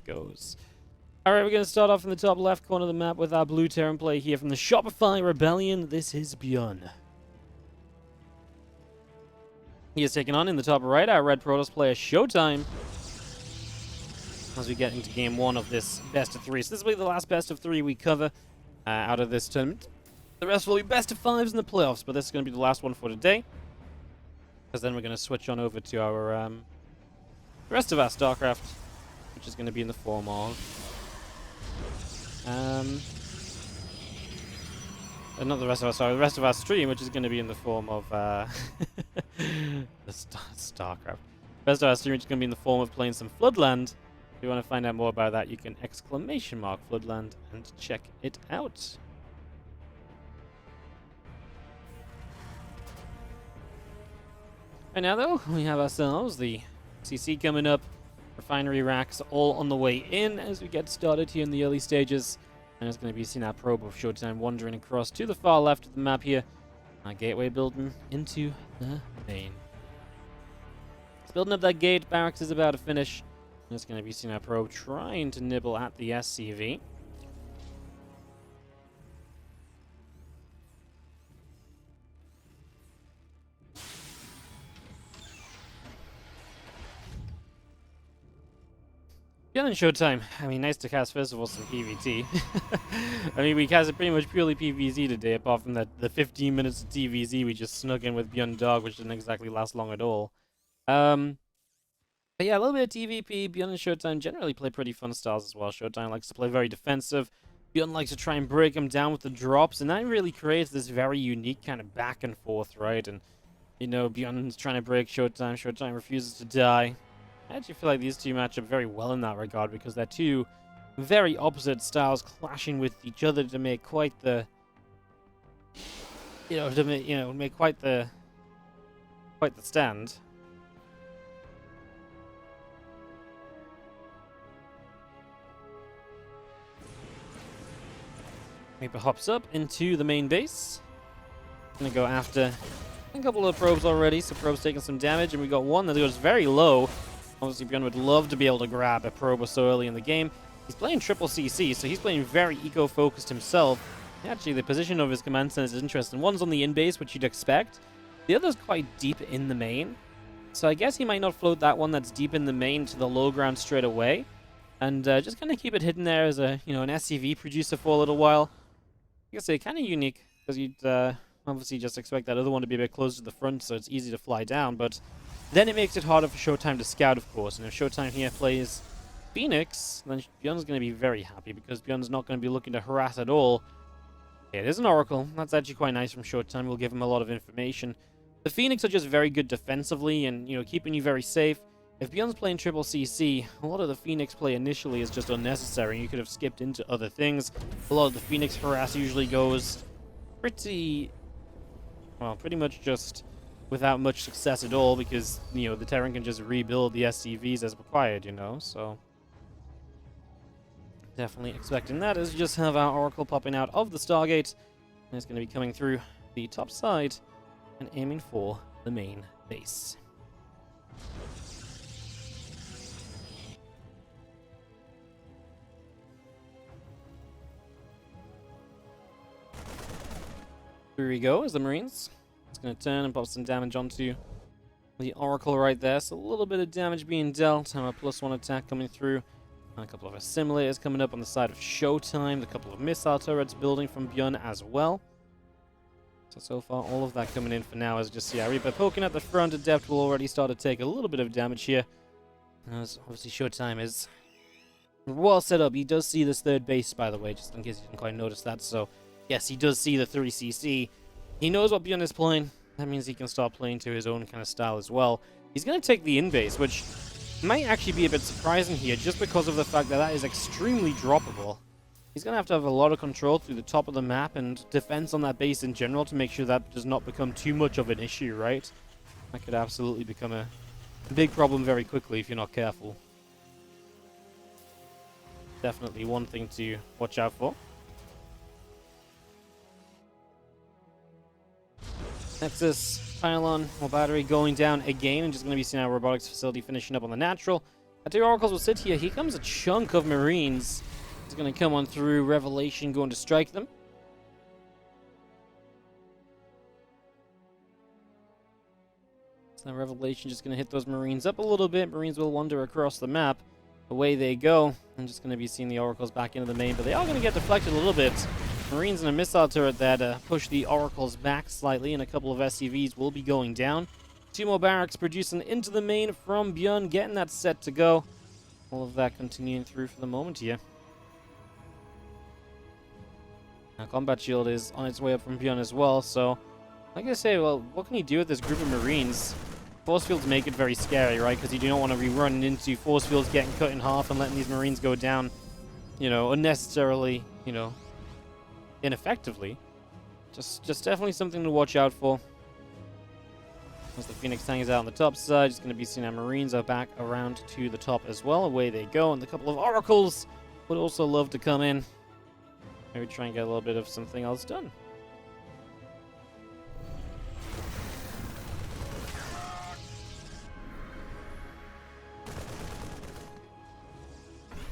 goes. Alright, we're going to start off in the top left corner of the map with our blue Terran play here from the Shopify Rebellion. This is ByuN. He is taking on in the top right our red Protoss player ShoWTimE, as we get into game one of this best of three. So this will be the last best of three we cover out of this tournament. The rest will be best of fives in the playoffs, but this is going to be the last one for today, because then we're going to switch on over to our the rest of our StarCraft, which is going to be in the form of not the rest of our, sorry, the rest of our stream, which is going to be in the form of the StarCraft. The rest of our stream, which is going to be in the form of playing some Floodland. If you want to find out more about that, you can ! Floodland and check it out. Right now, though, we have ourselves the CC coming up, refinery racks all on the way in as we get started here in the early stages. And it's going to be seeing our probe of ShoWTimE wandering across to the far left of the map here. Our gateway building into the main. It's building up that gate. Barracks is about to finish. And it's going to be seeing our probe trying to nibble at the SCV. ByuN and ShoWTimE. I mean, nice to cast first of all some PvT. I mean, we casted pretty much purely PvZ today, apart from the 15 minutes of TvZ we just snuck in with ByuN Dog, which didn't exactly last long at all. But yeah, a little bit of TvP. ByuN and ShoWTimE generally play pretty fun styles as well. ShoWTimE likes to play very defensive. ByuN likes to try and break him down with the drops, and that really creates this very unique kind of back and forth, right? And, you know, ByuN's trying to break ShoWTimE. ShoWTimE refuses to die. I actually feel like these two match up very well in that regard, because they're two very opposite styles clashing with each other to make quite the, make quite the stand. Reaper hops up into the main base. Gonna go after a couple of probes already, so probe's taking some damage, and we got one that goes very low. Obviously, ByuN would love to be able to grab a probe so early in the game. He's playing triple CC, so he's playing very eco-focused himself. Actually, the position of his command center is interesting. One's on the in-base, which you'd expect. The other's quite deep in the main. So I guess he might not float that one that's deep in the main to the low ground straight away. And just kind of keep it hidden there as a, an SCV producer for a little while. I guess it's kind of unique, because you'd obviously just expect that other one to be a bit closer to the front, so it's easy to fly down, but then it makes it harder for ShoWTimE to scout, of course. And if ShoWTimE here plays Phoenix, then ByuN's going to be very happy, because ByuN's not going to be looking to harass at all. Yeah, it is an Oracle. That's actually quite nice from ShoWTimE. We'll give him a lot of information. The Phoenix are just very good defensively and, keeping you very safe. If ByuN's playing triple CC, a lot of the Phoenix play initially is just unnecessary. You could have skipped into other things. A lot of the Phoenix harass usually goes pretty much just without much success at all, because, the Terran can just rebuild the SCVs as required, so definitely expecting that, as we just have our Oracle popping out of the Stargate, and it's going to be coming through the top side and aiming for the main base. Here we go as the Marines. It's going to turn and pop some damage onto the Oracle right there. So a little bit of damage being dealt. And a +1 attack coming through. And a couple of assimilators coming up on the side of ShoWTimE. A couple of missile turrets building from ByuN as well. So far, all of that coming in for now. As just see our Reaper poking at the front. Adept will already start to take a little bit of damage here. As obviously ShoWTimE is well set up. He does see this third base, by the way, just in case you didn't quite notice that. So yes, he does see the 3CC. He knows what ByuN is playing. That means he can start playing to his own kind of style as well. He's going to take the in-base, which might actually be a bit surprising here, just because of the fact that that is extremely droppable. He's going to have a lot of control through the top of the map and defense on that base in general to make sure that does not become too much of an issue, right? That could absolutely become a big problem very quickly if you're not careful. Definitely one thing to watch out for. Nexus, pylon, or battery going down again, and just going to be seeing our robotics facility finishing up on the natural. Two Oracles will sit here. Here comes a chunk of Marines. He's going to come on through. Revelation going to strike them. So Revelation just going to hit those Marines up a little bit. Marines will wander across the map. Away they go. I'm just going to be seeing the Oracles back into the main, but they are going to get deflected a little bit. Marines and a missile turret that push the Oracles back slightly, and a couple of SCVs will be going down. 2 more barracks producing into the main from ByuN, getting that set to go. All of that continuing through for the moment here. Now, Combat Shield is on its way up from ByuN as well, so like I say, well, what can you do with this group of Marines? Force fields make it very scary, right? Because you do not want to be running into force fields getting cut in half and letting these Marines go down, you know, unnecessarily, you know, ineffectively. Just definitely something to watch out for. As the Phoenix hangs out on the top side, just going to be seeing our Marines are back around to the top as well. Away they go, and a couple of Oracles would also love to come in. Maybe try and get a little bit of something else done.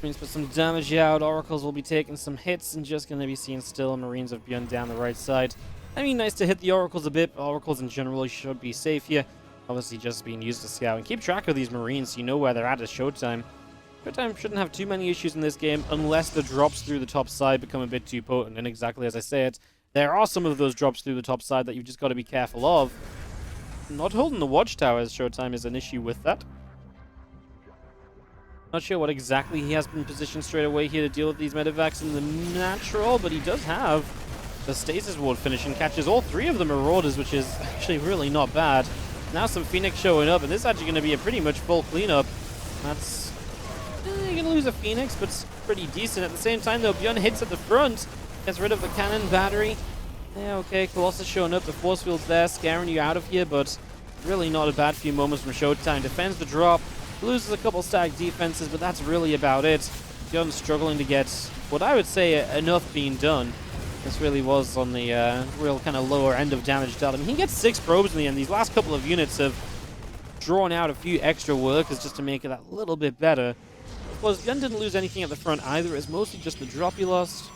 Marines put some damage out. Oracles will be taking some hits and just going to be seeing still Marines of ByuN down the right side. I mean, nice to hit the Oracles a bit. Oracles in general should be safe here. Obviously just being used to scout. And keep track of these Marines so you know where they're at ShoWTimE. ShoWTimE shouldn't have too many issues in this game unless the drops through the top side become a bit too potent. And exactly as I said, there are some of those drops through the top side that you've just got to be careful of. Not holding the watchtower ShoWTimE is an issue with that. Not sure what exactly he has been positioned straight away here to deal with these medevacs in the natural, but he does have the stasis ward finish and catches all 3 of the Marauders, which is actually really not bad. Now some Phoenix showing up, and this is actually going to be a pretty much full cleanup. That's... you're going to lose a Phoenix, but it's pretty decent. At the same time, though, ByuN hits at the front, gets rid of the cannon battery. Yeah, okay, Colossus showing up, the force field's there, scaring you out of here, but really not a bad few moments from ShoWTimE. Defends the drop. Loses a couple stack defenses, but that's really about it. ByuN struggling to get what I would say enough being done. This really was on the real kind of lower end of damage dealt. I mean, he gets 6 probes in the end. These last couple of units have drawn out a few extra workers just to make it that little bit better. Of course, ByuN didn't lose anything at the front either. It's mostly just the drop he lost.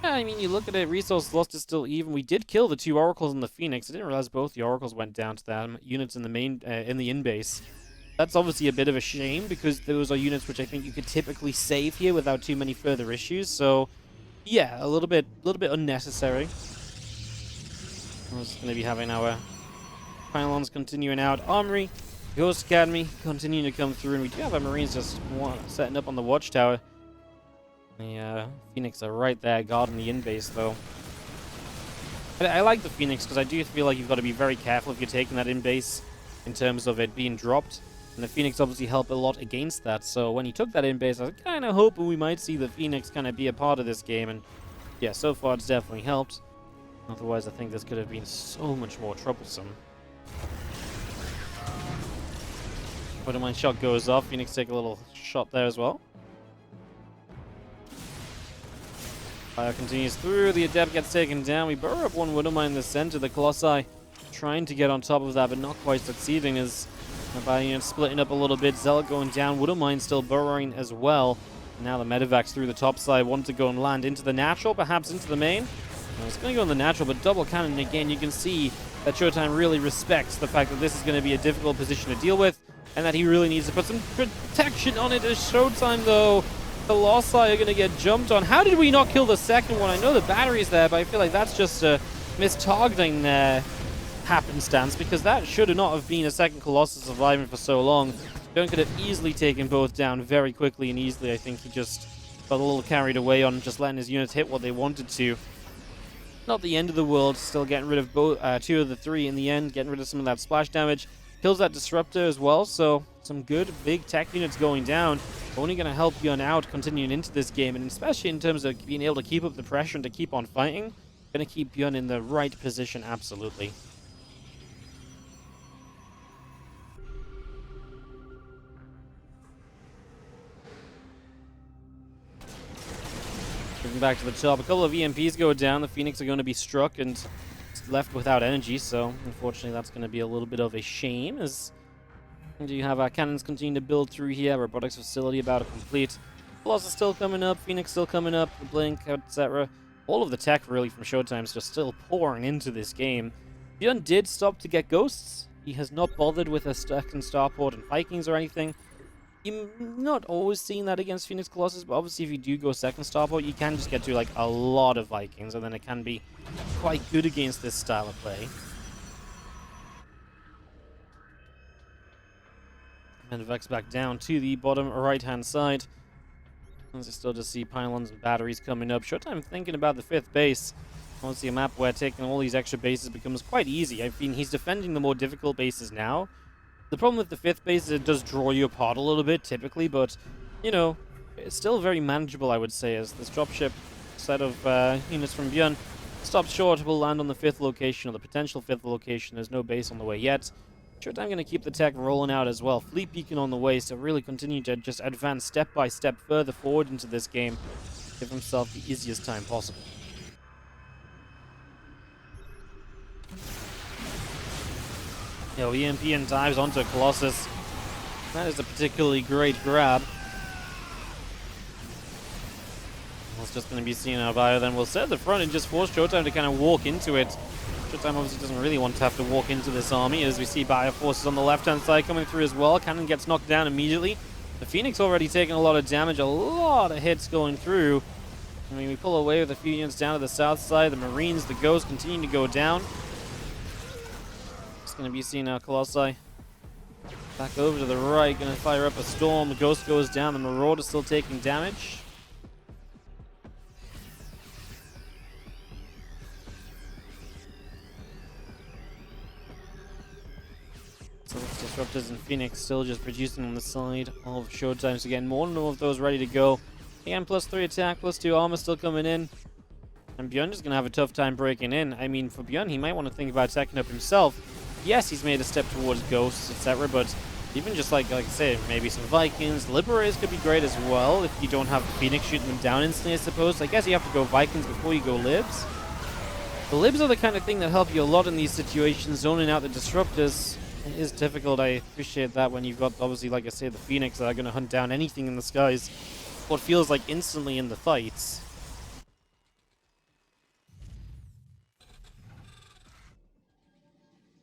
Yeah, I mean, you look at it, resource lost is still even. We did kill the 2 Oracles and the Phoenix. I didn't realize both the Oracles went down to them. Units in the main, in the in-base. That's obviously a bit of a shame because those are units which I think you could typically save here without too many further issues. So, yeah, a little bit unnecessary. We're just going to be having our pylons continuing out. Armory, Ghost Academy continuing to come through, and we do have our Marines just setting up on the watchtower. The Phoenix are right there guarding the in-base, though. I like the Phoenix because I do feel like you've got to be very careful if you're taking that in-base in terms of it being dropped. And the Phoenix obviously helped a lot against that. So when he took that in base, I was kind of hoping we might see the Phoenix kind of be a part of this game. And yeah, so far it's definitely helped. Otherwise, I think this could have been so much more troublesome. But my shot goes off. Phoenix take a little shot there as well. Fire continues through. The Adept gets taken down. We burrow up one Widowmine in the center. The Colossi trying to get on top of that, but not quite succeeding as ByuN splitting up a little bit. Zealot going down. Widowmine still burrowing as well. Now the medevacs through the top side wanted to go and land into the natural, perhaps into the main. No, it's going to go in the natural, but double cannon again. You can see that ShoWTimE really respects the fact that this is going to be a difficult position to deal with, and that he really needs to put some protection on it. As ShoWTimE, though, the Colossi are going to get jumped on. How did we not kill the second one? I know the battery's there, but I feel like that's just a mistargeting there. Happenstance, because that should not have been a second Colossus surviving for so long. ByuN could have easily taken both down very quickly and easily. I think he just got a little carried away on just letting his units hit what they wanted to. Not the end of the world, still getting rid of both 2 of the 3 in the end, getting rid of some of that splash damage. Kills that disruptor as well, so some good big tech units going down. Only going to help ByuN out continuing into this game, and especially in terms of being able to keep up the pressure and to keep on fighting. Going to keep ByuN in the right position, absolutely. Moving back to the top, a couple of EMPs go down. The Phoenix are going to be struck and left without energy, so unfortunately that's going to be a little bit of a shame as And you have our cannons continuing to build through here. Robotics facility about to complete. Colossus still coming up. Phoenix still coming up. The Blink, etc. All of the tech really from ShoWTimE is just still pouring into this game. ByuN did stop to get ghosts. He has not bothered with a second starport and Vikings or anything. You're not always seeing that against Phoenix Colossus, but obviously if you do go second starport, you can just get to like a lot of Vikings, and then it can be quite good against this style of play. And Vex back down to the bottom right-hand side. As I still just see pylons and batteries coming up. ShoWTimE thinking about the 5th base. Honestly, a map where taking all these extra bases becomes quite easy. I mean, he's defending the more difficult bases now. The problem with the 5th base is it does draw you apart a little bit, typically, but, you know, it's still very manageable, I would say, as this dropship set of units from ByuN stops short, will land on the 5th location, or the potential 5th location. There's no base on the way yet. ShoWTimE going to keep the tech rolling out as well. Fleet beacon on the way, so really continue to just advance step by step further forward into this game. Give himself the easiest time possible. Yo, EMP and dives onto Colossus. That is a particularly great grab. It's just going to be seen out by then. We'll set at the front and just force ShoWTimE to kind of walk into it. ShoWTimE obviously doesn't really want to have to walk into this army, as we see Bio forces on the left-hand side coming through as well. Cannon gets knocked down immediately. The Phoenix already taking a lot of damage, a lot of hits going through. I mean, we pull away with a few units down to the south side. The Marines, the Ghosts continue to go down. It's going to be seen now, Colossi. Back over to the right, going to fire up a Storm. The Ghost goes down. The Marauder still taking damage. So Disruptors and Phoenix still just producing on the side of ShoWTimE. So again, more and more of those ready to go. Again, +3 attack, +2 armor still coming in. And ByuN is going to have a tough time breaking in. I mean, for ByuN, he might want to think about attacking up himself. Yes, he's made a step towards Ghosts, etc., but even just like I said, maybe some Vikings. Liberators could be great as well if you don't have Phoenix shooting them down instantly, I suppose. I guess you have to go Vikings before you go Libs. The Libs are the kind of thing that help you a lot in these situations, zoning out the Disruptors. It is difficult. I appreciate that when you've got, obviously, like I say, the Phoenix that are going to hunt down anything in the skies. What feels like instantly in the fights.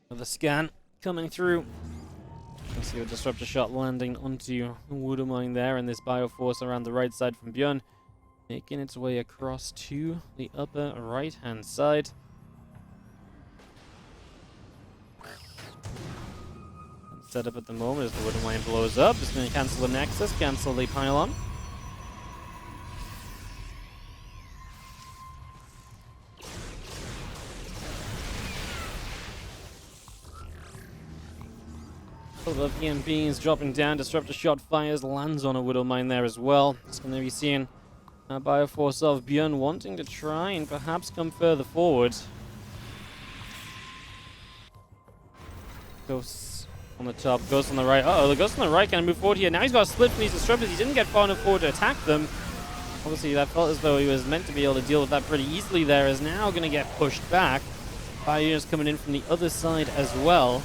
The scan coming through. You see a Disruptor shot landing onto Water Mine there, and this Bioforce around the right side from ByuN, making its way across to the upper right-hand side. Set up at the moment as the Water Mine blows up. It's going to cancel the Nexus, cancel the Pylon. Couple of EMPs dropping down. Disruptor shot fires, lands on a Widow Mine there as well. It's going to be seeing a Bioforce of ByuN wanting to try and perhaps come further forward. Ghosts on the top, Ghosts on the right. Uh-oh, the Ghosts on the right can move forward here. Now he's got a split from these Disruptors. He didn't get far enough forward to attack them. Obviously, that felt as though he was meant to be able to deal with that pretty easily there. Is now going to get pushed back. Fire units coming in from the other side as well.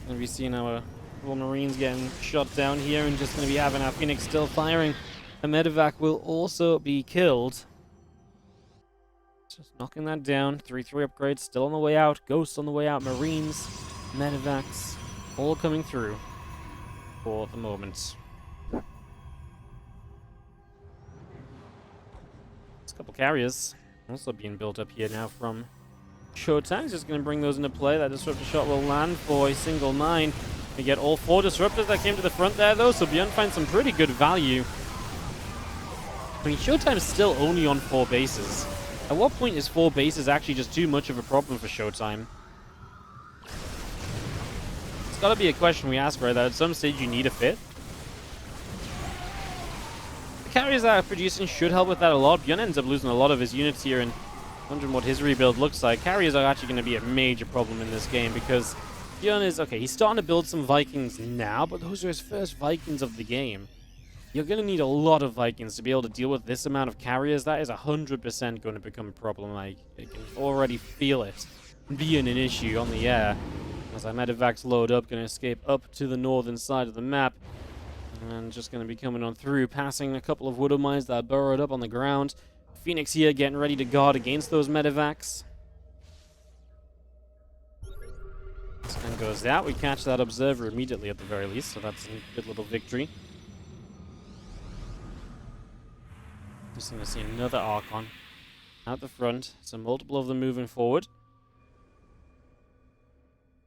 Going to be seeing our Marines getting shot down here, and just going to be having our Phoenix still firing. A Medevac will also be killed. Just knocking that down. 3-3 upgrades still on the way out. Ghosts on the way out. Marines, Medevacs, all coming through for the moment. There's a couple carriers also being built up here now from ShoWTimE. Is just going to bring those into play. That Disruptor shot will land for a single mine. We get all 4 Disruptors that came to the front there, though, so ByuN finds some pretty good value. I mean, ShoWTimE is still only on 4 bases. At what point is 4 bases actually just too much of a problem for ShoWTimE? It's got to be a question we ask, right? That at some stage you need a 5th. The carriers that are producing should help with that a lot. ByuN ends up losing a lot of his units here, and wondering what his rebuild looks like. Carriers are actually going to be a major problem in this game, because ByuN is, okay, he's starting to build some Vikings now, but those are his first Vikings of the game. You're going to need a lot of Vikings to be able to deal with this amount of carriers. That is 100% going to become a problem. I can already feel it being an issue on the air. As our medevacs load up, going to escape up to the northern side of the map. And just going to be coming on through, passing a couple of widow mines that are burrowed up on the ground. Phoenix here getting ready to guard against those medevacs. And goes that. We catch that observer immediately at the very least, so that's a good little victory. Just going to see another Archon out the front. So multiple of them moving forward.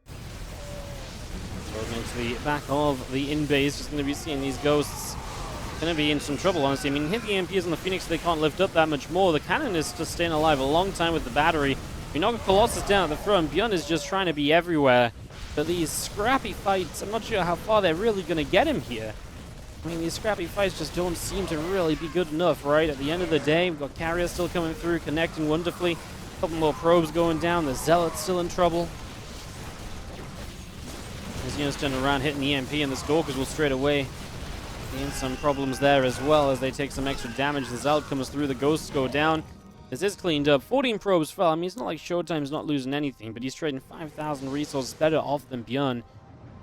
Going into the back of the in-base. Just going to be seeing these ghosts. Going to be in some trouble, honestly. I mean, hit the EMPs on the Phoenix, they can't lift up that much more. The cannon is just staying alive a long time with the battery. We knock a Colossus down at the front. ByuN is just trying to be everywhere. But these scrappy fights, I'm not sure how far they're really going to get him here. I mean, these scrappy fights just don't seem to really be good enough, right? At the end of the day, we've got carriers still coming through, connecting wonderfully. A couple more probes going down. The Zealot's still in trouble. His units turn around, hitting the EMP, and the Stalkers will straight away be in some problems there as well as they take some extra damage. The Zealot comes through, the Ghosts go down. This is cleaned up. 14 probes fell. I mean, it's not like ShoWTimE's not losing anything, but he's trading 5,000 resources better off than ByuN.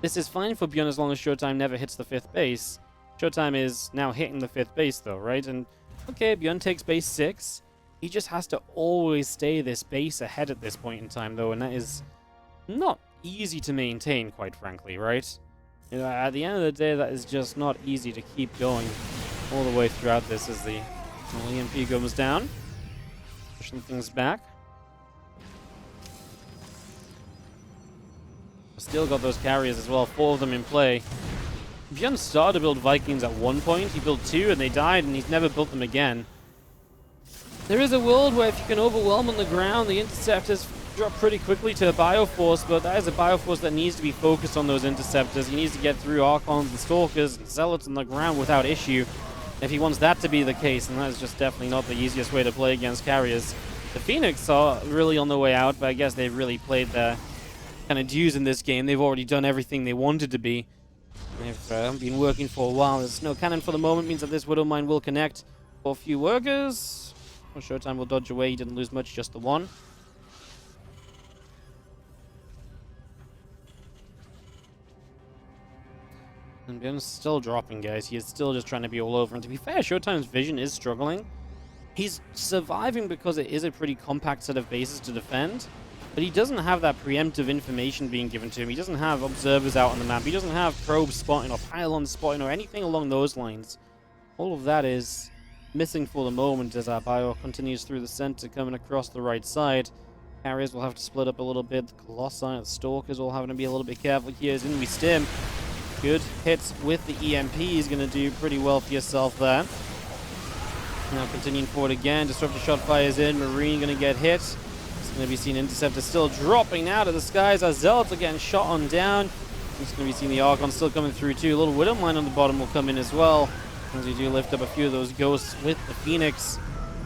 This is fine for ByuN as long as ShoWTimE never hits the 5th base. ShoWTimE is now hitting the 5th base, though, right? And, okay, ByuN takes base 6. He just has to always stay this base ahead at this point in time, though, and that is not easy to maintain, quite frankly, right? You know, at the end of the day, that is just not easy to keep going all the way throughout this as the EMP goes down. Pushing things back. Still got those carriers as well, 4 of them in play. ByuN started to build Vikings at one point. He built 2 and they died, and he's never built them again. There is a world where if you can overwhelm on the ground, the interceptors drop pretty quickly to a Bioforce, but that is a Bioforce that needs to be focused on those interceptors. He needs to get through Archons and Stalkers and Zealots on the ground without issue if he wants that to be the case, and that is just definitely not the easiest way to play against carriers. The Phoenix are really on the way out, but I guess they've really played their kind of dues in this game. They've already done everything they wanted to be. They've been working for a while. There's no cannon for the moment, means that this Widow Mine will connect for a few workers. Well, ShoWTimE will dodge away. He didn't lose much, just the one. And ByuN's still dropping, guys. He is still just trying to be all over. And to be fair, ShoWTimE's vision is struggling. He's surviving because it is a pretty compact set of bases to defend. But he doesn't have that preemptive information being given to him. He doesn't have observers out on the map. He doesn't have probes spotting or pylons spotting or anything along those lines. All of that is missing for the moment as our Bio continues through the center, coming across the right side. Carriers will have to split up a little bit. The Colossi and the Stalkers all having to be a little bit careful here as in we stim. Good hits with the EMP is going to do pretty well for yourself there. Now continuing forward again. Disruptive shot fires in. Marine going to get hit. It's going to be seen Interceptor still dropping out of the skies. Our Zealots are getting shot on down. It's going to be seen the Archon still coming through too. A little Widow Mine on the bottom will come in as well. As we do lift up a few of those Ghosts with the Phoenix.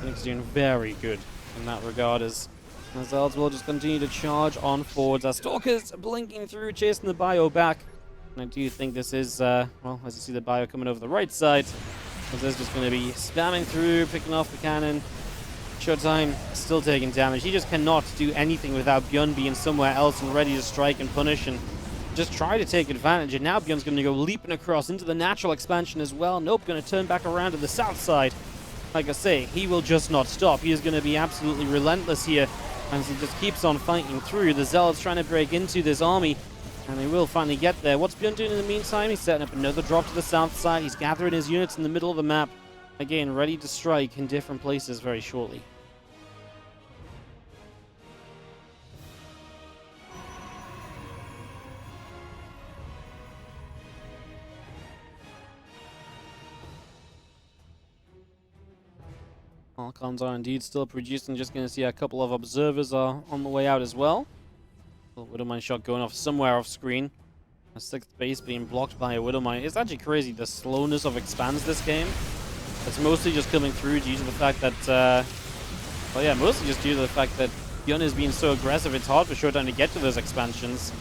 Phoenix doing very good in that regard as the Zealots will just continue to charge on forwards. Our Stalkers blinking through, chasing the Bio back. And I do think this is, well, as you see the Bio coming over the right side, there's just going to be spamming through, picking off the cannon. ShoWTimE still taking damage. He just cannot do anything without ByuN being somewhere else and ready to strike and punish and just try to take advantage. And now ByuN's going to go leaping across into the natural expansion as well. Nope, going to turn back around to the south side. Like I say, he will just not stop. He is going to be absolutely relentless here as he just keeps on fighting through. The Zealots trying to break into this army. And they will finally get there. What's ByuN doing in the meantime? He's setting up another drop to the south side. He's gathering his units in the middle of the map. Again, ready to strike in different places very shortly. Archons are indeed still producing. Just going to see a couple of observers are on the way out as well. A Widow Mine shot going off somewhere off screen. A 6th base being blocked by a Widow Mine. It's actually crazy the slowness of expands this game. It's mostly just coming through due to the fact that, well yeah, mostly just due to the fact that ByuN is being so aggressive. It's hard for ShoWTimE to get to those expansions.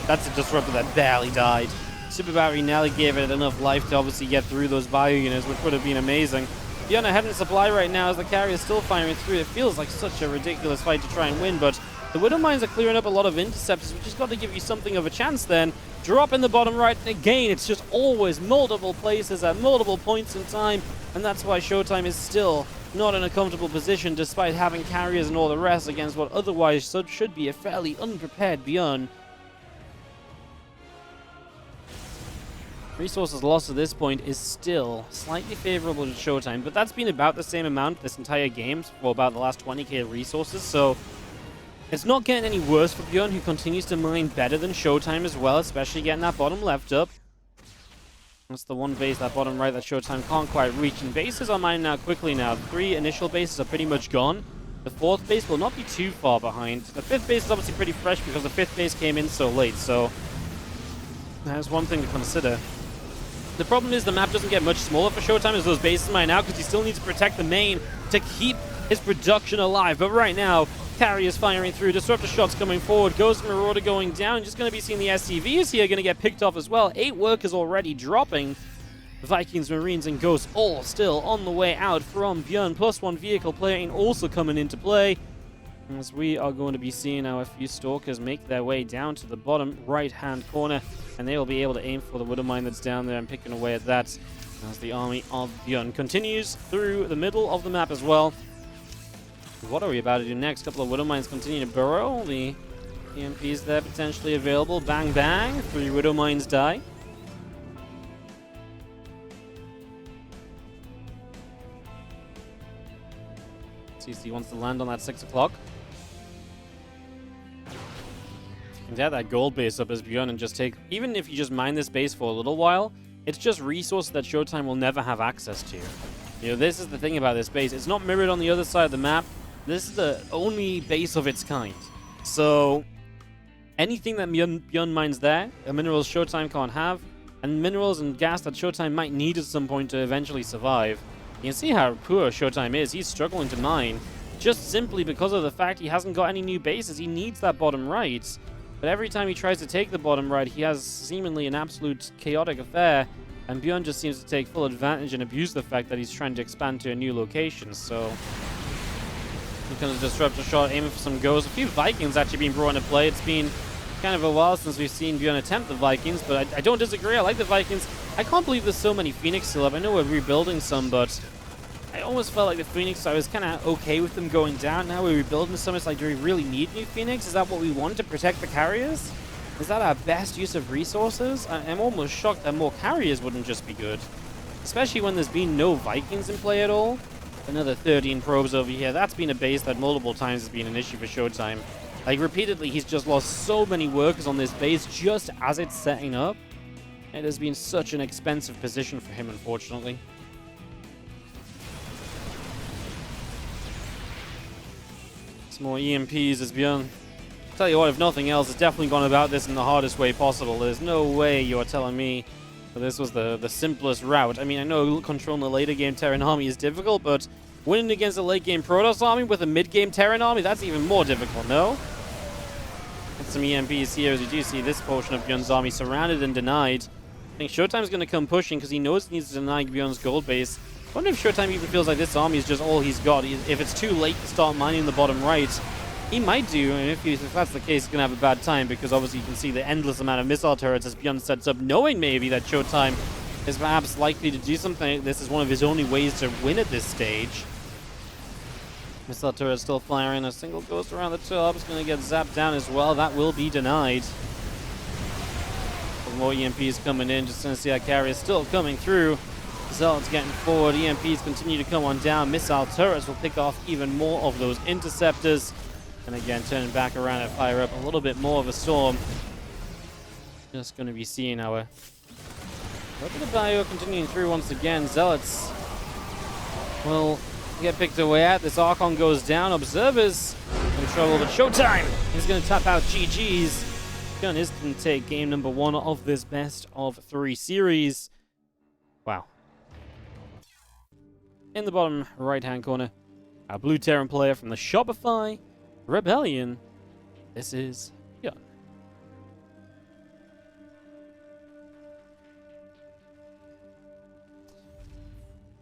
That's a Disruptor that barely died. Super Battery nearly gave it enough life to obviously get through those bio units, which would have been amazing. ByuN ahead in supply right now as the carrier is still firing through. It feels like such a ridiculous fight to try and win, but the Widow Mines are clearing up a lot of interceptors, which has got to give you something of a chance then. Drop in the bottom right, and again, it's just always multiple places at multiple points in time, and that's why ShoWTimE is still not in a comfortable position despite having carriers and all the rest against what otherwise should be a fairly unprepared ByuN. Resources lost at this point is still slightly favorable to ShoWTimE, but that's been about the same amount this entire game for about the last 20k resources, so it's not getting any worse for ByuN, who continues to mine better than ShoWTimE as well, especially getting that bottom left up. That's the one base, that bottom right, that ShoWTimE can't quite reach, and bases are mined now quickly now. The 3 initial bases are pretty much gone. The 4th base will not be too far behind. The 5th base is obviously pretty fresh because the 5th base came in so late, so that's one thing to consider. The problem is the map doesn't get much smaller for ShoWTimE as those bases mine out, because he still needs to protect the main to keep his production alive. But right now, carriers firing through, disruptor shots coming forward, Ghost Marauder going down. Just going to be seeing the SCVs here going to get picked off as well. 8 workers already dropping. Vikings, Marines, and Ghosts all still on the way out from ByuN. Plus 1 vehicle plane also coming into play, as we are going to be seeing our few Stalkers make their way down to the bottom right-hand corner, and they will be able to aim for the Widow Mine that's down there and picking away at that as the army of ByuN continues through the middle of the map as well. What are we about to do next? A couple of Widow Mines continue to burrow. The EMPs there potentially available. Bang, bang. 3 Widow Mines die. CC wants to land on that 6 o'clock. And get that gold base up as ByuN and just take... Even if you just mine this base for a little while, it's just resources that ShoWTimE will never have access to. You know, this is the thing about this base. It's not mirrored on the other side of the map. This is the only base of its kind. So, anything that ByuN mines there, minerals ShoWTimE can't have, and minerals and gas that ShoWTimE might need at some point to eventually survive. You can see how poor ShoWTimE is. He's struggling to mine, just simply because of the fact he hasn't got any new bases. He needs that bottom right. But every time he tries to take the bottom right, he has seemingly an absolute chaotic affair, and ByuN just seems to take full advantage and abuse the fact that he's trying to expand to a new location. So, he's going to disrupt a shot, aiming for some goals. A few Vikings actually being brought into play. It's been kind of a while since we've seen ByuN attempt the Vikings, but I don't disagree. I like the Vikings. I can't believe there's so many Phoenix still up. I know we're rebuilding some, but I almost felt like the Phoenix, I was kind of okay with them going down. Now we're rebuilding some. It's like, do we really need new Phoenix? Is that what we want to protect the carriers? Is that our best use of resources? I'm almost shocked that more carriers wouldn't just be good. Especially when there's been no Vikings in play at all. Another 13 probes over here. That's been a base that multiple times has been an issue for ShoWTimE. Like, repeatedly, he's just lost so many workers on this base just as it's setting up. It has been such an expensive position for him, unfortunately. Some more EMPs as ByuN. Tell you what, if nothing else, it's definitely gone about this in the hardest way possible. There's no way you're telling me that this was the simplest route. I mean, I know controlling the later game Terran army is difficult, but winning against a late game Protoss army with a mid game Terran army, that's even more difficult, no? And some EMPs here as you do see this portion of ByuN's army surrounded and denied. I think ShoWTimE's going to come pushing because he knows he needs to deny ByuN's gold base. I wonder if ShoWTimE even feels like this army is just all he's got. If it's too late to start mining the bottom right, he might do, and if that's the case, he's going to have a bad time, because obviously you can see the endless amount of missile turrets as ByuN sets up, knowing maybe that ShoWTimE is perhaps likely to do something. This is one of his only ways to win at this stage. Missile turret still firing. A single ghost around the top is going to get zapped down as well. That will be denied. More EMPs coming in. Just going to see our carrier still coming through. Zealots getting forward. EMPs continue to come on down. Missile turrets will pick off even more of those interceptors. And again, turning back around and fire up a little bit more of a storm. Just going to be seeing our weapon of bio continuing through once again. Zealots will get picked away at. This Archon goes down. Observers in trouble, but ShoWTimE is going to tap out GG's. ByuN is going to take game number 1 of this best of 3 series. Wow. In the bottom right-hand corner, our blue Terran player from the Shopify Rebellion. This is ByuN.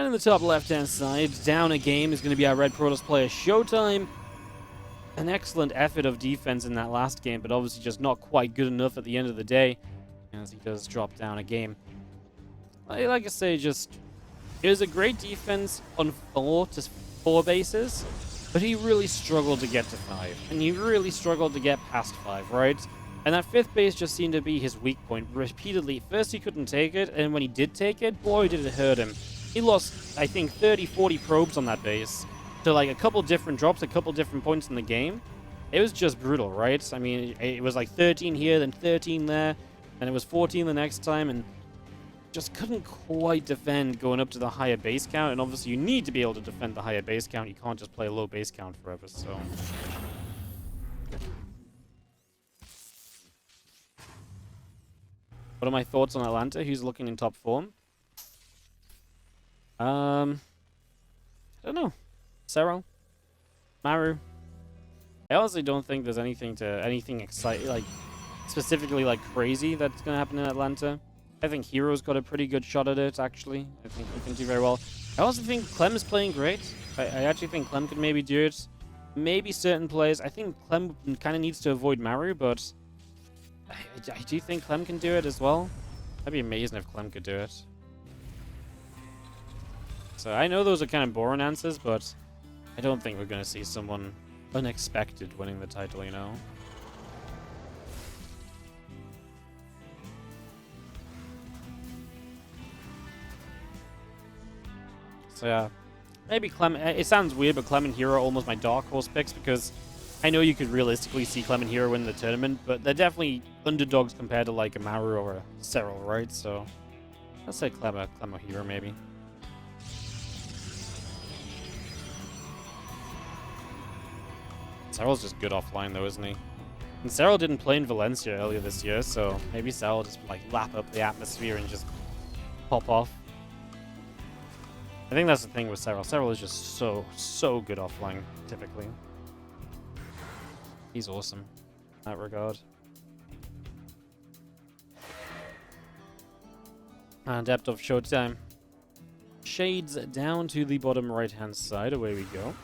And in the top left-hand side, down a game is going to be our red Protoss player, ShoWTimE. An excellent effort of defense in that last game, but obviously just not quite good enough at the end of the day, as he does drop down a game. Like I say, just it was a great defense on 4 to 4 bases, but he really struggled to get to 5, and he really struggled to get past 5, right? And that 5th base just seemed to be his weak point repeatedly. First he couldn't take it, and when he did take it, boy did it hurt him. He lost, I think, 30, 40 probes on that base to like a couple different drops, a couple different points in the game. It was just brutal, right? I mean, it was like 13 here, then 13 there, and it was 14 the next time, and just couldn't quite defend going up to the higher base count. And obviously you need to be able to defend the higher base count. You can't just play a low base count forever, so... What are my thoughts on Atlanta? Who's looking in top form? I don't know. Serral? Maru? I honestly don't think there's anything exciting, like, specifically, like, crazy that's gonna happen in Atlanta. I think Hero's got a pretty good shot at it, actually. I think he can do very well. I also think Clem is playing great. I actually think Clem could maybe do it. Maybe certain plays. I think Clem kind of needs to avoid Maru, but I do think Clem can do it as well. That'd be amazing if Clem could do it. So I know those are kind of boring answers, but I don't think we're going to see someone unexpected winning the title, you know? So yeah, maybe Clem. It sounds weird, but Clem and Hero are almost my dark horse picks because I know you could realistically see Clem and Hero win the tournament, but they're definitely underdogs compared to like a Maru or a Serral, right? So let's say Clem or Hero maybe. Serral's just good offline though, isn't he? And Serral didn't play in Valencia earlier this year, so maybe Serral just like lap up the atmosphere and just pop off. I think that's the thing with Serral. Serral is just so good offline, typically. He's awesome in that regard. And depth of ShoWTimE. Shades down to the bottom right-hand side. Away we go.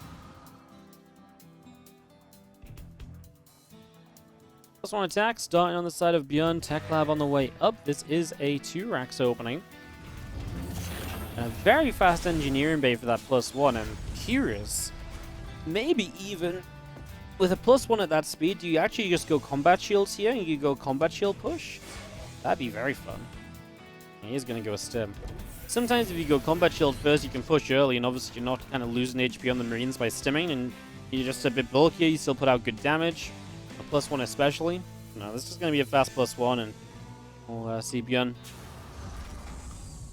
Plus one attack, starting on the side of ByuN. Tech Lab on the way up. This is a 2-Rax opening. And a very fast engineering bay for that +1. I'm curious, maybe even with a +1 at that speed, do you actually just go combat shields here and you go combat shield push? That'd be very fun. He is going to go a stim. Sometimes if you go combat shield first, you can push early, and obviously you're not kind of losing HP on the Marines by stimming, and you're just a bit bulkier, you still put out good damage. A +1 especially. No, this is going to be a fast +1, and we'll see ByuN.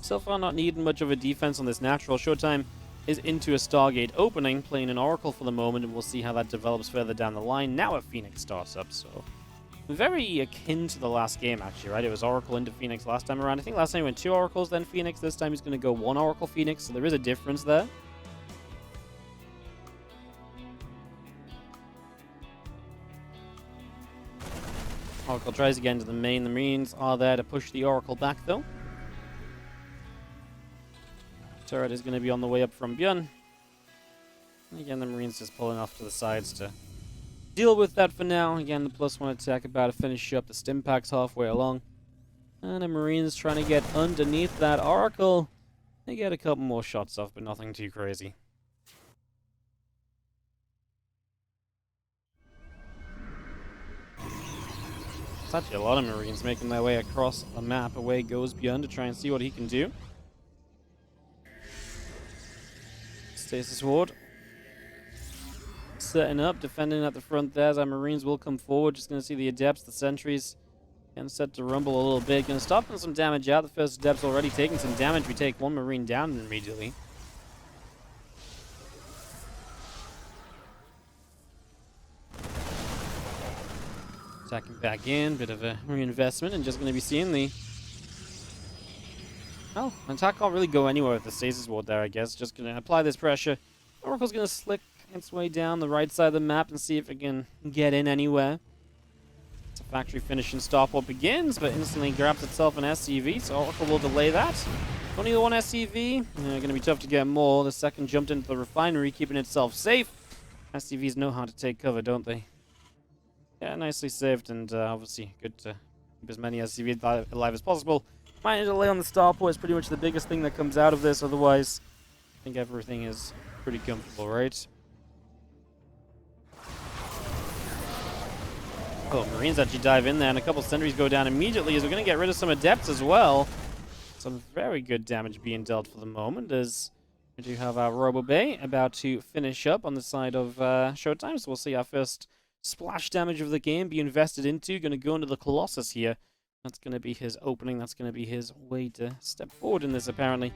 So far not needing much of a defense on this natural. ShoWTimE is into a Stargate opening, playing an Oracle for the moment, and we'll see how that develops further down the line. Now a Phoenix starts up, so very akin to the last game, actually, right? It was Oracle into Phoenix last time around. I think last time he went 2 Oracles, then Phoenix. This time he's going to go 1 Oracle Phoenix, so there is a difference there. Oracle tries again to the main. The Marines are there to push the Oracle back, though. Turret is going to be on the way up from ByuN. And again, the Marines just pulling off to the sides to deal with that for now. Again, the +1 attack about to finish up. The stim pack's halfway along. And the Marines trying to get underneath that Oracle. They get a couple more shots off, but nothing too crazy. It's actually a lot of Marines making their way across the map. Away goes ByuN to try and see what he can do. Stasis Ward. Setting up, defending at the front there as our Marines will come forward. Just going to see the Adepts, the Sentries, and set to rumble a little bit. Going to stop them some damage out. The first Adept's already taking some damage. We take 1 Marine down immediately. Attacking back in, bit of a reinvestment, and just going to be seeing the... Oh, attack can't really go anywhere with the Stasis Ward there, I guess. Just going to apply this pressure. Oracle's going to slick its way down the right side of the map and see if it can get in anywhere. It's a factory finish and stop what begins, but instantly grabs itself an SCV, so Oracle will delay that. Only the one SCV. Going to be tough to get more. The second jumped into the refinery, keeping itself safe. SCVs know how to take cover, don't they? Yeah, nicely saved, and obviously good to keep as many SCVs alive as possible. Minor delay on the starport is pretty much the biggest thing that comes out of this. Otherwise, I think everything is pretty comfortable, right? Oh, Marines actually dive in there, and a couple sentries go down immediately as we're going to get rid of some Adepts as well. Some very good damage being dealt for the moment as we do have our Robo Bay about to finish up on the side of ShoWTimE. So we'll see our first splash damage of the game be invested into. Going to go into the Colossus here. That's going to be his opening. That's going to be his way to step forward in this, apparently.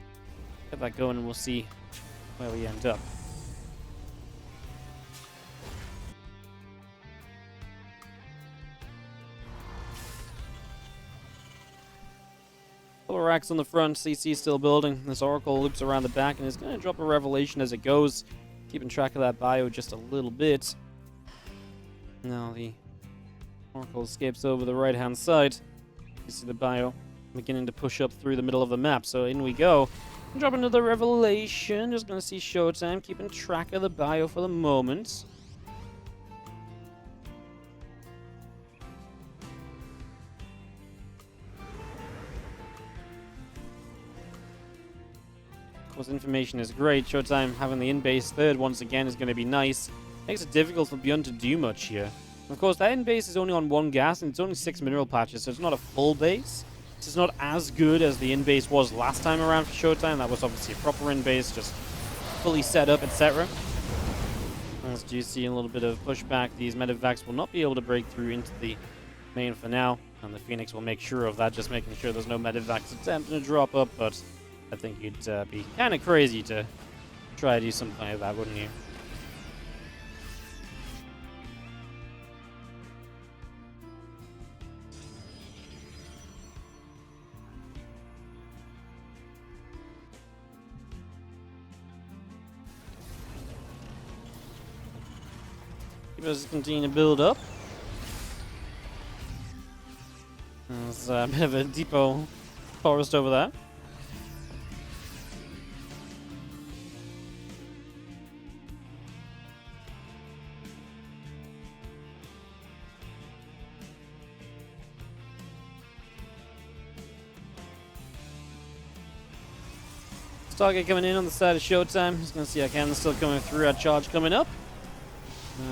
Get that going and we'll see where we end up. Couple racks on the front, CC still building. This Oracle loops around the back and is going to drop a Revelation as it goes. Keeping track of that bio just a little bit. Now the Oracle escapes over the right-hand side. You see the bio beginning to push up through the middle of the map. So in we go. Drop another Revelation. Just going to see ShoWTimE keeping track of the bio for the moment. Of course, information is great. ShoWTimE having the in-base third once again is going to be nice. Makes it difficult for ByuN to do much here. Of course, that in-base is only on one gas, and it's only 6 mineral patches, so it's not a full base. It's not as good as the in-base was last time around for ShoWTimE. That was obviously a proper in-base, just fully set up, etc. As you see a little bit of pushback, these medevacs will not be able to break through into the main for now, and the Phoenix will make sure of that, just making sure there's no medevacs attempting to drop up, but I think you'd be kind of crazy to try to do something like that, wouldn't you? Just continue to build up. There's a bit of a depot forest over there. Target coming in on the side of ShoWTimE. Just gonna see our cannon still coming through. Our charge coming up.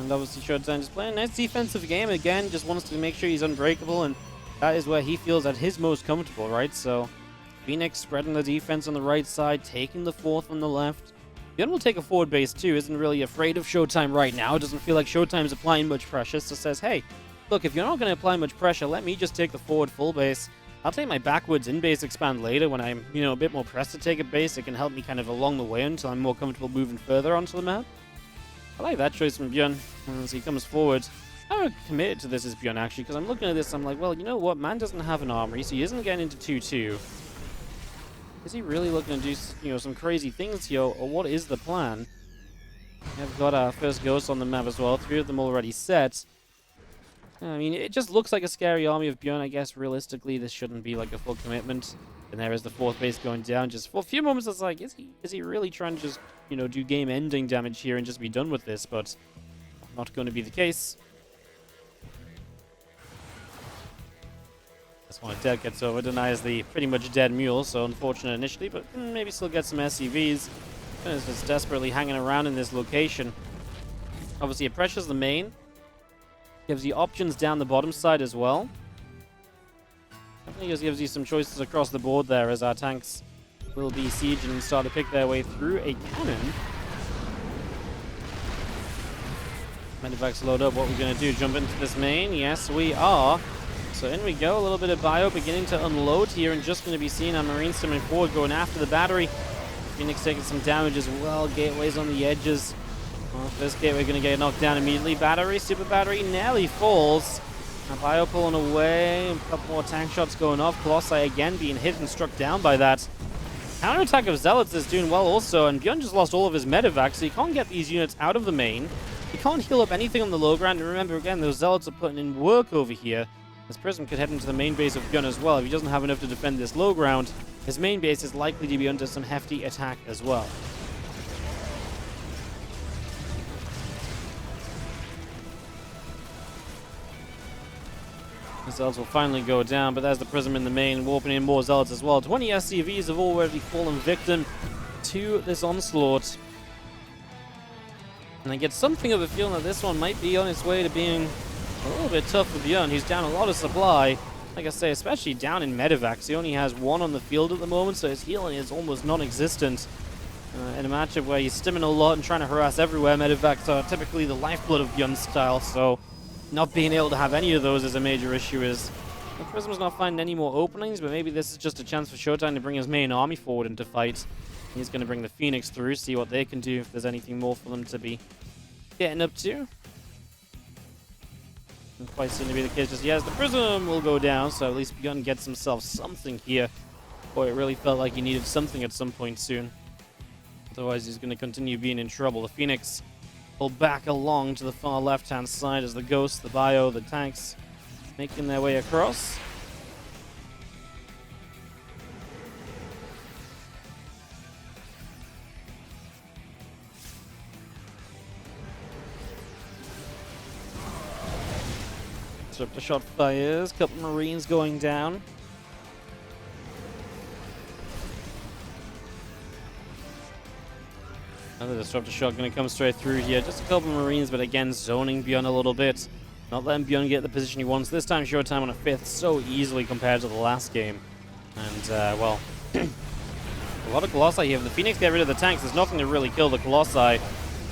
And obviously ShoWTimE just playing a nice defensive game. Again, just wants to make sure he's unbreakable, and that is where he feels at his most comfortable, right? So Phoenix spreading the defense on the right side, taking the fourth on the left. ByuN will take a forward base too, isn't really afraid of ShoWTimE right now. Doesn't feel like ShoWTimE's applying much pressure, so says, hey, look, if you're not going to apply much pressure, let me just take the forward full base. I'll take my backwards in-base expand later when I'm, a bit more pressed to take a base. It can help me kind of along the way until I'm more comfortable moving further onto the map. I like that choice from ByuN as he comes forward. I'm committed to this as ByuN, actually, because I'm looking at this, I'm like, well, you know what? Man doesn't have an armory, so he isn't getting into 2-2. Is he really looking to do, some crazy things here, or what is the plan? We've got our first ghost on the map as well, 3 of them already set. I mean, it just looks like a scary army of ByuN. I guess realistically this shouldn't be like a full commitment. And there is the fourth base going down. Just for a few moments, it's like, is he really trying to just, do game-ending damage here and just be done with this? But not going to be the case. This one, Dead gets over, denies the pretty much dead mule, so unfortunate initially, but maybe still get some SCVs. Is just desperately hanging around in this location. Obviously, it pressures the main. Gives you options down the bottom side as well. Definitely just gives you some choices across the board there as our tanks will be sieging and start to pick their way through a cannon. Medevacs load up. What we're going to do, jump into this main? Yes, we are. So in we go. A little bit of bio beginning to unload here, and just going to be seeing our Marines coming forward, going after the battery. Phoenix taking some damage as well. Gateways on the edges. Well, first gateway going to get knocked down immediately. Battery, super battery, nearly falls. Now bio pulling away. A couple more tank shots going off. Colossi again being hit and struck down by that. Counterattack of Zealots is doing well also, and ByuN just lost all of his medevacs, so he can't get these units out of the main. He can't heal up anything on the low ground, and remember again, those Zealots are putting in work over here. This Prism could head into the main base of ByuN as well. If he doesn't have enough to defend this low ground, his main base is likely to be under some hefty attack as well. The Zealots will finally go down, but there's the Prism in the main, warping in more Zealots as well. 20 SCVs have already fallen victim to this onslaught. And I get something of a feeling that this one might be on its way to being a little bit tough for ByuN. He's down a lot of supply. Like I say, especially down in medevacs. He only has one on the field at the moment, so his healing is almost non-existent. In a matchup where he's stimming a lot and trying to harass everywhere, medevacs are typically the lifeblood of ByuN's style, so not being able to have any of those is a major issue. The Prism's not finding any more openings, but maybe this is just a chance for ShoWTimE to bring his main army forward into fight. He's going to bring the Phoenix through, see what they can do, if there's anything more for them to be getting up to. Doesn't quite seem to be the case just yet. The Prism will go down, so at least ByuN gets himself something here. Boy, it really felt like he needed something at some point soon. Otherwise, he's going to continue being in trouble. The Phoenix will back along to the far left-hand side as the Ghosts, the Bio, the tanks making their way across. Disruptor shot fires, couple Marines going down. Another Disruptor shot going to come straight through here. Just a couple Marines, but again, zoning ByuN a little bit. Not letting ByuN get the position he wants. This time, ShoWTimE on a 5th so easily compared to the last game. And, well, a lot of Colossi here. If the Phoenix get rid of the tanks, there's nothing to really kill the Colossi.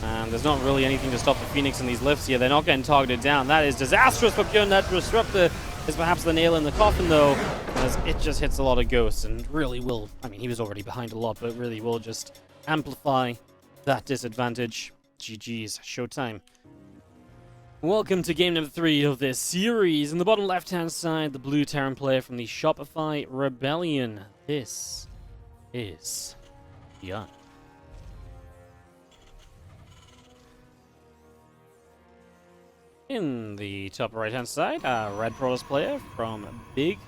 And there's not really anything to stop the Phoenix in these lifts here. They're not getting targeted down. That is disastrous for ByuN. That Disruptor is perhaps the nail in the coffin, though, as it just hits a lot of Ghosts and really will, I mean, he was already behind a lot, but really will just amplify that disadvantage. GG's, ShoWTimE. Welcome to game number 3 of this series. In the bottom left-hand side, the blue Terran player from the Shopify Rebellion. This is ByuN. In the top right-hand side, a red Protoss player from Big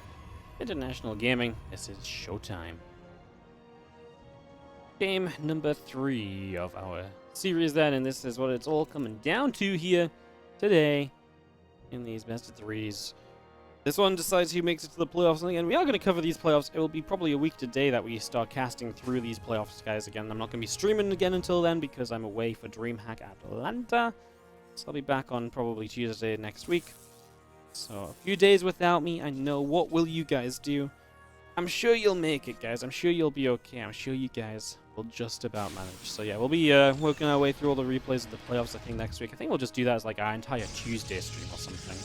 International Gaming. This is ShoWTimE. Game number 3 of our series then, and this is what it's all coming down to here today in these best of 3s. This one decides who makes it to the playoffs, and again, we are going to cover these playoffs. It will be probably a week today that we start casting through these playoffs, guys. Again, I'm not going to be streaming again until then because I'm away for DreamHack Atlanta. So I'll be back on probably Tuesday next week. So a few days without me, I know. What will you guys do? I'm sure you'll make it, guys. I'm sure you'll be okay. I'm sure you guys will just about manage. So yeah, we'll be working our way through all the replays of the playoffs, I think, next week. I think we'll just do that as like our entire Tuesday stream or something.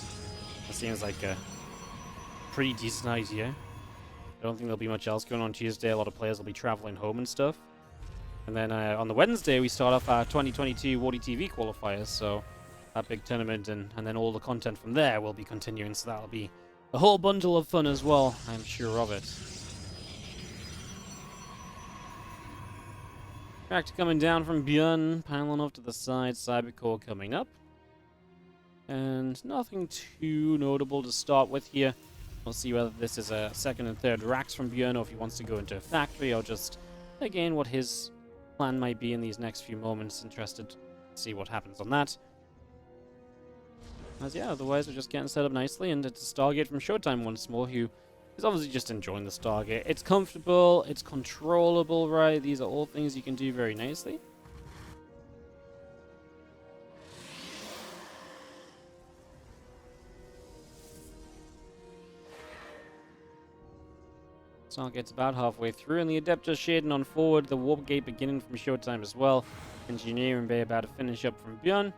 That seems like a pretty decent idea. I don't think there'll be much else going on Tuesday. A lot of players will be traveling home and stuff. And then on the Wednesday, we start off our 2022 WardiTV qualifiers. So that big tournament, and then all the content from there will be continuing. So that'll be a whole bundle of fun as well, I'm sure of it. Reactor coming down from ByuN, piling off to the side, Cybercore coming up. And nothing too notable to start with here. We'll see whether this is a second and third racks from ByuN, or if he wants to go into a factory, or just, again, what his plan might be in these next few moments. Interested to see what happens on that. As yeah, otherwise we're just getting set up nicely, and it's a Stargate from ShoWTimE once more, who is obviously just enjoying the Stargate. It's comfortable, it's controllable, right? These are all things you can do very nicely. Stargate's about halfway through, and the Adept just shading on forward, the Warp Gate beginning from ShoWTimE as well. Engineering Bay about to finish up from ByuN.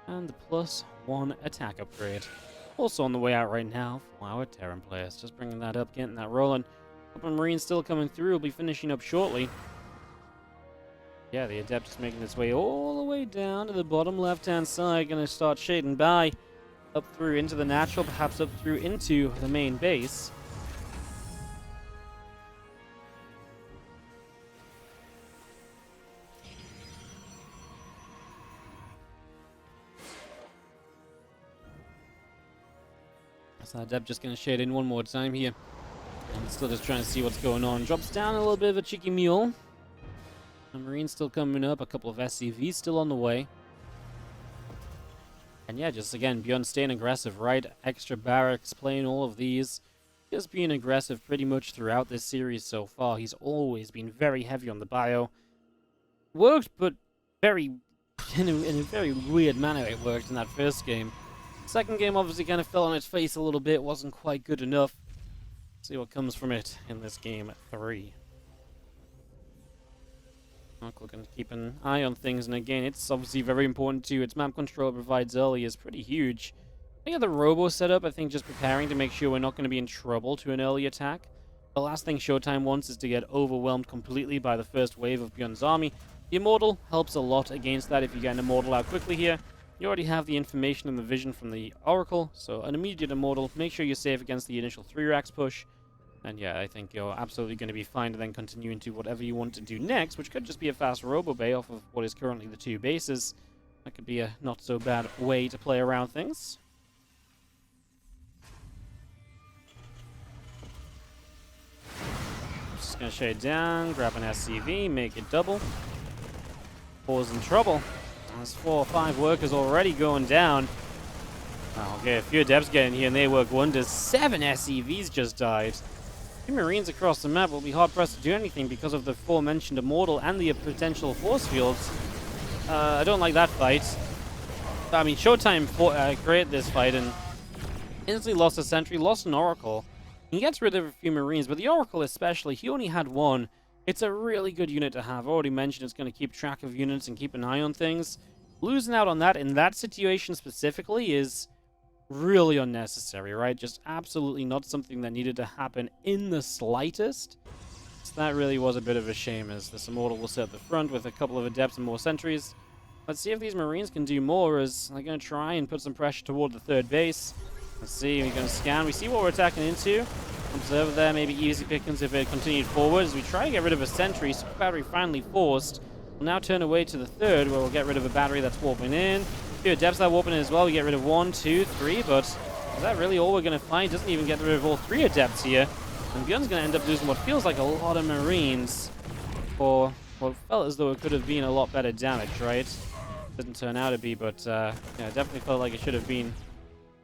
And the +1 attack upgrade. Also on the way out right now for our Terran players. Just bringing that up, getting that rolling. Couple Marines still coming through. We'll be finishing up shortly. Yeah, the Adept is making its way all the way down to the bottom left-hand side. Going to start shading by. Up through into the natural, perhaps up through into the main base. So Adept just going to shade in one more time here. And still just trying to see what's going on. Drops down a little bit of a cheeky mule. A Marine still coming up. A couple of SCVs still on the way. And yeah, just again, ByuN staying aggressive, right? Extra barracks, playing all of these. Just being aggressive pretty much throughout this series so far. He's always been very heavy on the bio. Worked, but very in a very weird manner it worked in that first game. Second game obviously kind of fell on its face a little bit. Wasn't quite good enough. See what comes from it in this game at 3. Looking to keep an eye on things, and again, it's obviously very important too. Its map control it provides early is pretty huge. I think the robo setup, I think just preparing to make sure we're not going to be in trouble to an early attack. The last thing ShoWTimE wants is to get overwhelmed completely by the first wave of ByuN's army. The Immortal helps a lot against that if you get an Immortal out quickly here. You already have the information and the vision from the Oracle, so an immediate Immortal. Make sure you're safe against the initial 3 racks push. And yeah, I think you're absolutely going to be fine to then continue into whatever you want to do next, which could just be a fast robo bay off of what is currently the 2 bases. That could be a not so bad way to play around things. Just going to shade down, grab an SCV, make it double. 4's in trouble. There's 4 or 5 workers already going down. Oh, okay, a few Adepts get in here and they work wonders. 7 SCVs just died. 2 Marines across the map will be hard-pressed to do anything because of the aforementioned Immortal and the potential force fields. I don't like that fight. I mean, ShoWTimE created this fight and instantly lost a sentry, lost an Oracle. He gets rid of a few Marines, but the Oracle especially, he only had 1. It's a really good unit to have. I already mentioned it's going to keep track of units and keep an eye on things. Losing out on that in that situation specifically is really unnecessary, right? Just absolutely not something that needed to happen in the slightest. So that really was a bit of a shame, as this Immortal will sit at the front with a couple of Adepts and more sentries. Let's see if these Marines can do more, as they're going to try and put some pressure toward the 3rd base. Let's see, we're going to scan. We see what we're attacking into. Observer there, maybe easy pickings if it continued forward. As we try to get rid of a sentry, super battery finally forced. We'll now turn away to the 3rd, where we'll get rid of a battery that's warping in. A few Adepts that warping in as well. We get rid of 1, 2, 3, but is that really all we're going to find? Doesn't even get rid of all 3 Adepts here. And ByuN's going to end up losing what feels like a lot of Marines for what felt as though it could have been a lot better damage, right? Didn't turn out to be, but yeah, definitely felt like it should have been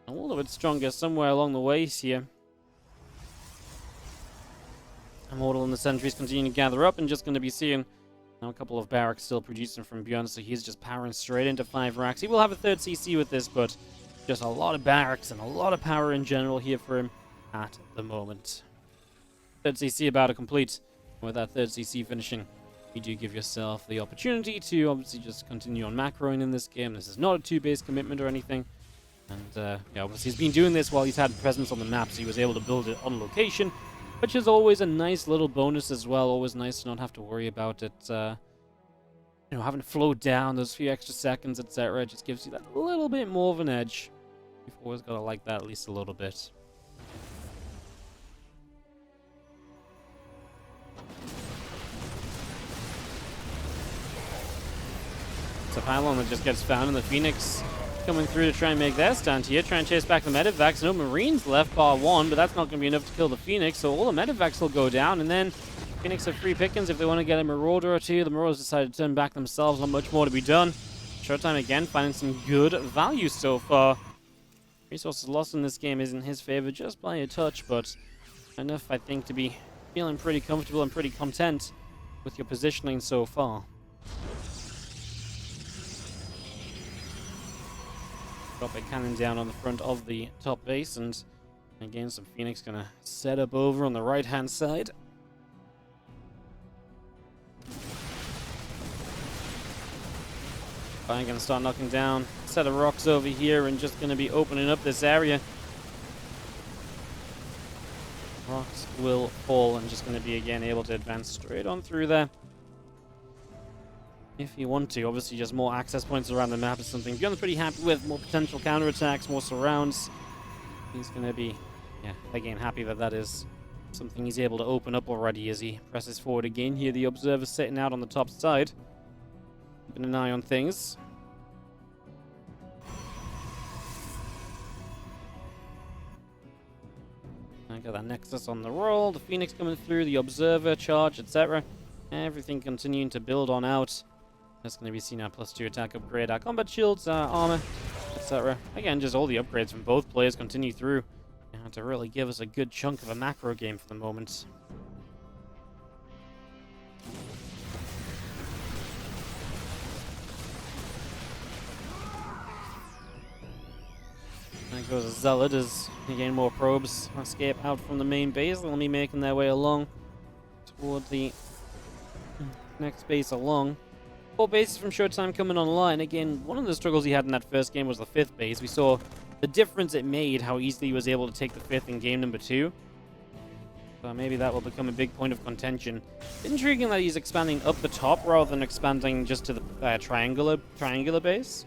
a little bit stronger somewhere along the ways here. Immortal and the sentries continue to gather up, and just going to be seeing now a couple of barracks still producing from ByuN, so he's just powering straight into 5 racks. He will have a 3rd CC with this, but just a lot of barracks and a lot of power in general here for him at the moment. 3rd CC about to complete. With that 3rd CC finishing, you do give yourself the opportunity to obviously just continue on macroing in this game. This is not a 2-base commitment or anything. And yeah, obviously he's been doing this while he's had presence on the map, so he was able to build it on location, which is always a nice little bonus as well. Always nice to not have to worry about it, you know, having to flow down those few extra seconds, etc. It just gives you that little bit more of an edge. You've always got to like that at least a little bit. It's a pylon that just gets found, and the Phoenix coming through to try and make their stand here, try and chase back the Medivacs. No Marines left, bar 1, but that's not going to be enough to kill the Phoenix, so all the Medivacs will go down, and then Phoenix have free pickings if they want to get a Marauder or 2. The Marauders decided to turn back themselves, not much more to be done. ShoWTimE again finding some good value so far. Resources lost in this game is in his favor just by a touch, but enough, I think, to be feeling pretty comfortable and pretty content with your positioning so far. Drop a cannon down on the front of the top base, and again some Phoenix gonna set up over on the right hand side. I'm gonna start knocking down a set of rocks over here and just gonna be opening up this area. Rocks will fall and just gonna be again able to advance straight on through there. If you want to, obviously just more access points around the map is something ByuN's pretty happy with. More potential counterattacks, more surrounds. He's going to be, yeah, again, happy that that is something he's able to open up already as he presses forward again. Here the Observer sitting out on the top side, keeping an eye on things. I got that Nexus on the roll, the Phoenix coming through, the Observer, Charge, etc. Everything continuing to build on out. That's going to be seen our +2 attack upgrade, our combat shields, our armor, etc. Again, just all the upgrades from both players continue through to really give us a good chunk of a macro game for the moment. There goes a Zealot as again more probes escape out from the main base. They'll be making their way along toward the next base along. 4 bases from ShoWTimE coming online. Again, one of the struggles he had in that first game was the 5th base. We saw the difference it made, how easily he was able to take the 5th in game number 2. So maybe that will become a big point of contention. Intriguing that he's expanding up the top rather than expanding just to the triangular base.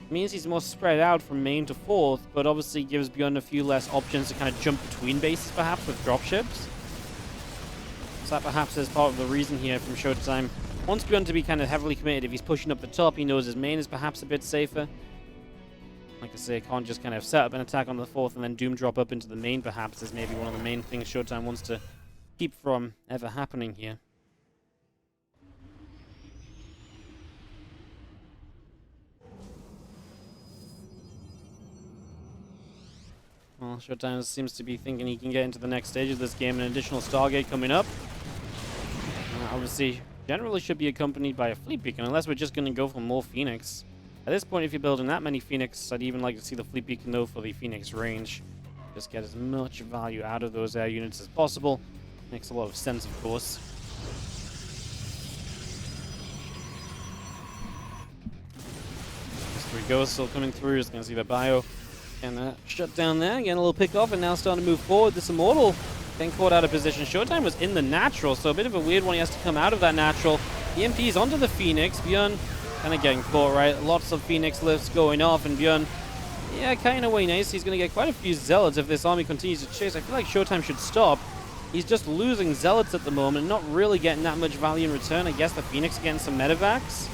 It means he's more spread out from main to 4th, but obviously gives ByuN a few less options to kind of jump between bases, perhaps, with dropships. So that perhaps is part of the reason here from ShoWTimE. Wants ByuN to be kind of heavily committed. If he's pushing up the top, he knows his main is perhaps a bit safer. Like I say, can't just kind of set up an attack on the 4th and then doom drop up into the main, perhaps, is maybe one of the main things ShoWTimE wants to keep from ever happening here. Well, ShoWTimE seems to be thinking he can get into the next stage of this game. An additional Stargate coming up. Obviously, generally should be accompanied by a Fleet Beacon, unless we're just going to go for more Phoenix. At this point, if you're building that many Phoenix, I'd even like to see the Fleet Beacon though for the Phoenix range. Just get as much value out of those air units as possible. Makes a lot of sense, of course. Just 3 Ghosts still coming through. Just going to see the bio. And shut down there, getting a little pick off, and now starting to move forward. This Immortal getting caught out of position. ShoWTimE was in the natural, so a bit of a weird one. He has to come out of that natural. EMP's onto the Phoenix. ByuN kind of getting caught, right? Lots of Phoenix lifts going off, and ByuN, yeah, kind of way nice. He's going to get quite a few Zealots if this army continues to chase. I feel like ShoWTimE should stop. He's just losing Zealots at the moment, not really getting that much value in return. I guess the Phoenix getting some medevacs.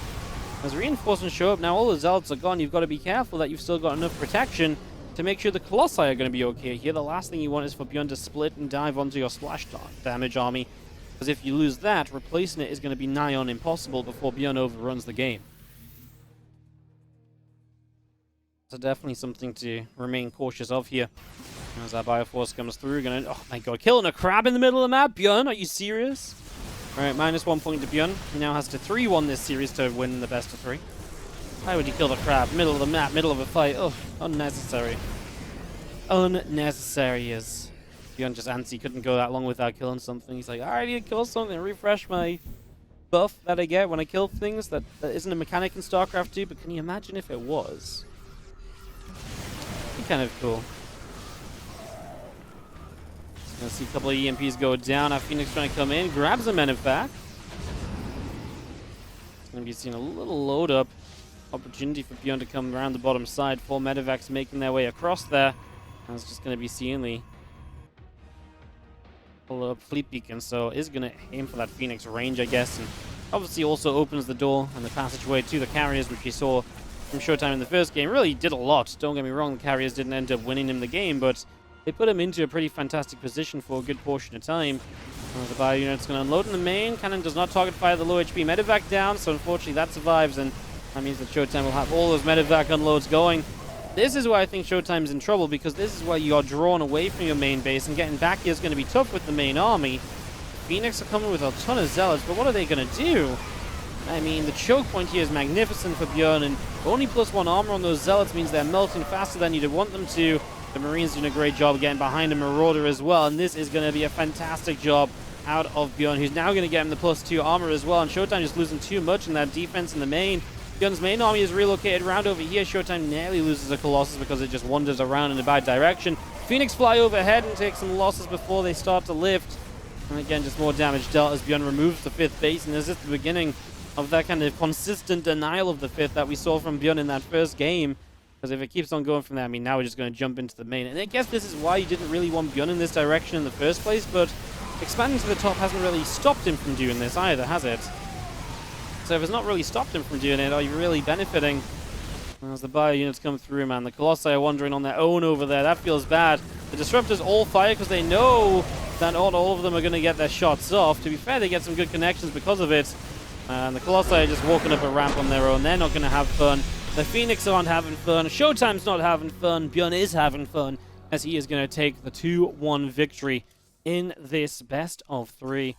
As reinforcements show up, now all the Zealots are gone. You've got to be careful that you've still got enough protection to make sure the Colossi are going to be okay here. The last thing you want is for ByuN to split and dive onto your splash damage army, because if you lose that, replacing it is going to be nigh on impossible before ByuN overruns the game. So definitely something to remain cautious of here. As our Bioforce comes through, gonna, oh my god, killing a crab in the middle of the map. ByuN, are you serious? Alright, -1 point to ByuN. He now has to 3-1 this series to win the best of 3. Why would he kill the crab? Middle of the map, middle of a fight. Oh, unnecessary. Unnecessary is. ByuN just antsy, couldn't go that long without killing something. He's like, I need to kill something, refresh my buff that I get when I kill things. That isn't a mechanic in StarCraft 2, but can you imagine if it was? It'd be kind of cool. Gonna see a couple of EMPs go down. Our Phoenix trying to come in, grabs a medevac. It's gonna be seeing a little load up. Opportunity for ByuN to come around the bottom side. 4 medevacs making their way across there. And it's just going to be seeing the pull up Fleet Beacon, so is going to aim for that Phoenix range, I guess. And obviously also opens the door and the passageway to the carriers, which we saw from ShoWTimE in the first game. Really did a lot. Don't get me wrong, the carriers didn't end up winning him the game, but they put him into a pretty fantastic position for a good portion of time. The bio unit's going to unload in the main. Cannon does not target fire the low HP medevac down, so unfortunately that survives, and that means that ShoWTimE will have all those medevac unloads going. This is why I think ShoWTimE's in trouble, because this is why you are drawn away from your main base, and getting back here is going to be tough with the main army. Phoenix are coming with a ton of Zealots, but what are they going to do? I mean, the choke point here is magnificent for ByuN, and only +1 armor on those Zealots means they're melting faster than you'd want them to. The Marines doing a great job getting behind a Marauder as well, and this is going to be a fantastic job out of ByuN, who's now going to get him the +2 armor as well, and ShoWTimE just losing too much in that defense in the main. ByuN's main army is relocated around over here. ShoWTimE nearly loses a Colossus because it just wanders around in a bad direction. Phoenix fly overhead and take some losses before they start to lift. And again, just more damage dealt as ByuN removes the 5th base, and this is the beginning of that kind of consistent denial of the 5th that we saw from ByuN in that first game. Because if it keeps on going from there, I mean, now we're just going to jump into the main. And I guess this is why you didn't really want ByuN in this direction in the first place, but expanding to the top hasn't really stopped him from doing this either, has it? So if it's not really stopped him from doing it, are you really benefiting? As the bio units come through, man, the Colossi are wandering on their own over there. That feels bad. The Disruptors all fire because they know that not all of them are going to get their shots off. To be fair, they get some good connections because of it. And the Colossi are just walking up a ramp on their own. They're not going to have fun. The Phoenix aren't having fun. ShoWTimE's not having fun. ByuN is having fun, as he is going to take the 2-1 victory in this best of 3.